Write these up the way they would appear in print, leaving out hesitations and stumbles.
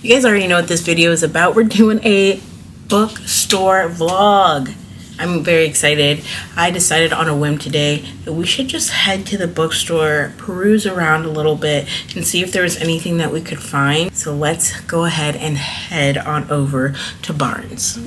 You guys already know what this video is about. We're doing a bookstore vlog. I'm very excited. I decided on a whim today that we should just head to the bookstore, peruse around a little bit, and see if there was anything that we could find. So let's go ahead and head on over to Barnes.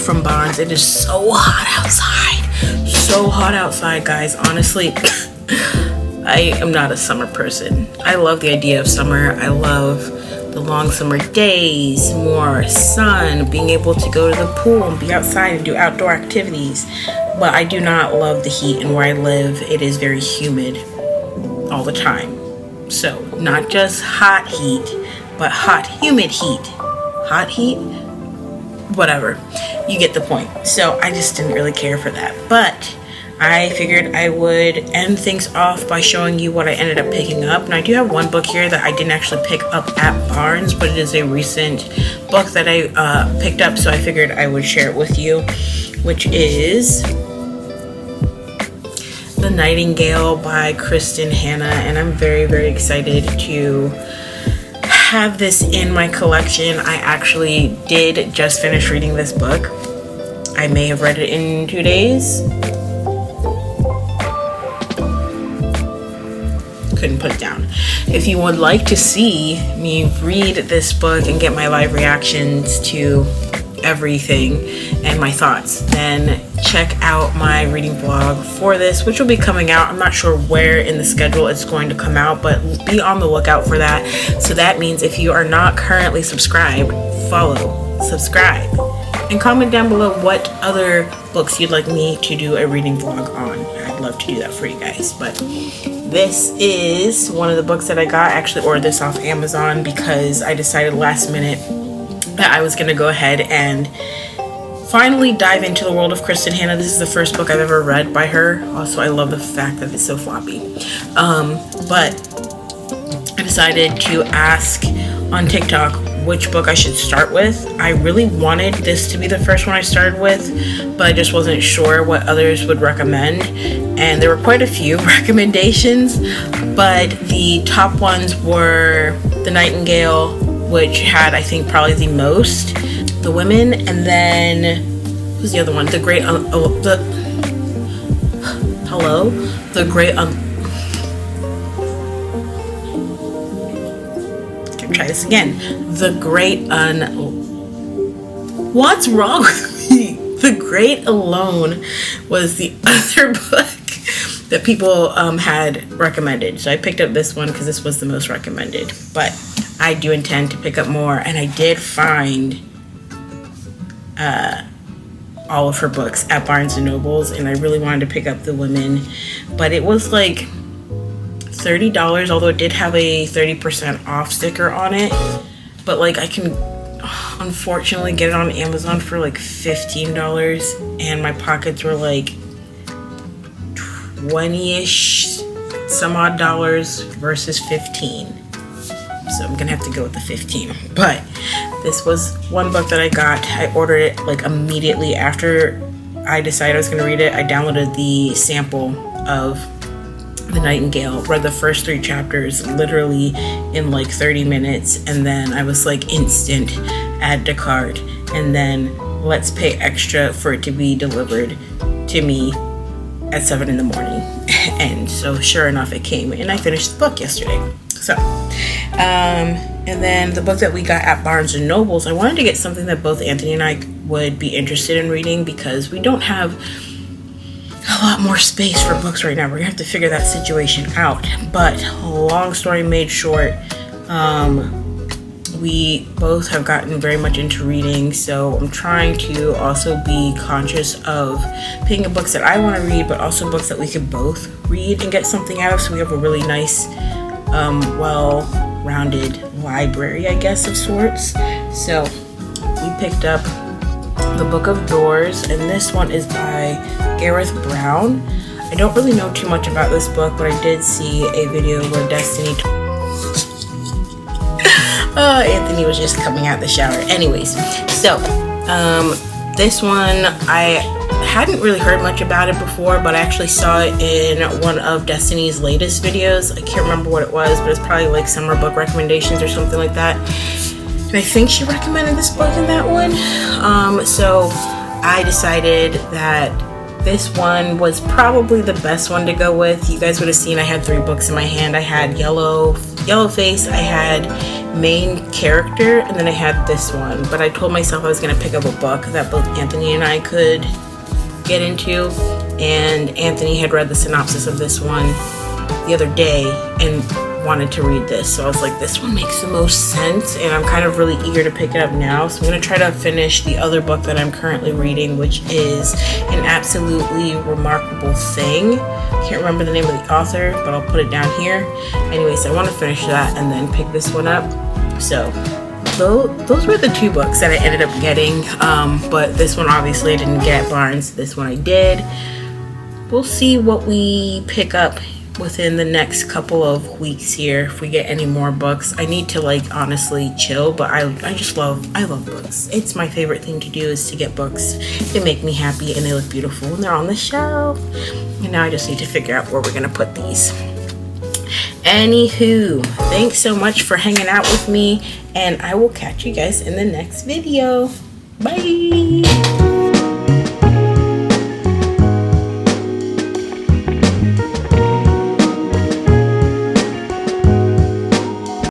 From Barnes. It is so hot outside. So hot outside, guys. Honestly, I am not a summer person. I love the idea of summer. I love the long summer days, more sun, being able to go to the pool and be outside and do outdoor activities. But I do not love the heat, and where I live, it is very humid all the time. So not just hot heat, but hot, humid heat. Hot heat? Whatever. You get the point. So I just didn't really care for that. But I figured I would end things off by showing you what I ended up picking up. And I do have one book here that I didn't actually pick up at Barnes, but it is a recent book that I picked up, so I figured I would share it with you, which is The Nightingale by Kristen Hanna. And I'm very, very excited to have this in my collection. I actually did just finish reading this book. I may have read it in 2 days. Couldn't put it down. If you would like to see me read this book and get my live reactions to everything and my thoughts, then check out my reading vlog for this, which will be coming out. I'm not sure where in the schedule it's going to come out, but be on the lookout for that. So that means if you are not currently subscribed, follow, subscribe, and comment down below what other books you'd like me to do a reading vlog on. I'd love to do that for you guys. But this is one of the books that I got. I actually ordered this off Amazon because I decided last minute that I was going to go ahead and finally dive into the world of Kristen Hanna. This is the first book I've ever read by her. Also, I love the fact that it's so floppy. But I decided to ask on TikTok which book I should start with. I really wanted this to be the first one I started with, but I just wasn't sure what others would recommend. And there were quite a few recommendations, but the top ones were The Nightingale, which had, I think, probably the most, The Women, and then who's the other one? The Great try this again. What's wrong with me? The Great Alone was the other book that people had recommended. So I picked up this one because this was the most recommended. But I do intend to pick up more, and I did find all of her books at Barnes & Noble's, and I really wanted to pick up The Women, but it was like $30, although it did have a 30% off sticker on it. But like I can unfortunately get it on Amazon for like $15, and my pockets were like 20-ish some odd dollars versus 15. So I'm gonna have to go with the 15. But this was one book that I got. I ordered it like immediately after I decided I was gonna read it. I downloaded the sample of The Nightingale, read the first 3 chapters literally in like 30 minutes, and then I was like instant add to cart, and then let's pay extra for it to be delivered to me at 7 in the morning. And so sure enough, it came, and I finished the book yesterday. So and then the book that we got at Barnes & Noble's, I wanted to get something that both Anthony and I would be interested in reading, because we don't have a lot more space for books right now. We're gonna have to figure that situation out. But long story made short, we both have gotten very much into reading, so I'm trying to also be conscious of picking up books that I want to read, but also books that we could both read and get something out of, so we have a really nice well-rounded library, I guess, of sorts. So we picked up The Book of Doors, and this one is by Gareth Brown. I don't really know too much about this book, but I did see a video where Destiny Anthony was just coming out the shower. Anyways, so this one, I hadn't really heard much about it before, but I actually saw it in one of Destiny's latest videos. I can't remember what it was, but it's probably like summer book recommendations or something like that. And I think she recommended this book in that one. So I decided that this one was probably the best one to go with. You guys would have seen I had 3 books in my hand. I had Yellowface, I had Main Character, and then I had this one. But I told myself I was going to pick up a book that both Anthony and I could get into. And Anthony had read the synopsis of this one the other day and wanted to read this, so I was like, this one makes the most sense, and I'm kind of really eager to pick it up now. So I'm going to try to finish the other book that I'm currently reading, which is An Absolutely Remarkable Thing. I can't remember the name of the author, but I'll put it down here. Anyways, I want to finish that and then pick this one up. So those were the 2 books that I ended up getting, but this one obviously I didn't get. Barnes, this one I did. We'll see what we pick up within the next couple of weeks here, if we get any more books. I need to like honestly chill, but I love books. It's my favorite thing to do is to get books. They make me happy and they look beautiful and they're on the shelf. And now I just need to figure out where we're gonna put these. Anywho, thanks so much for hanging out with me, and I will catch you guys in the next video. Bye.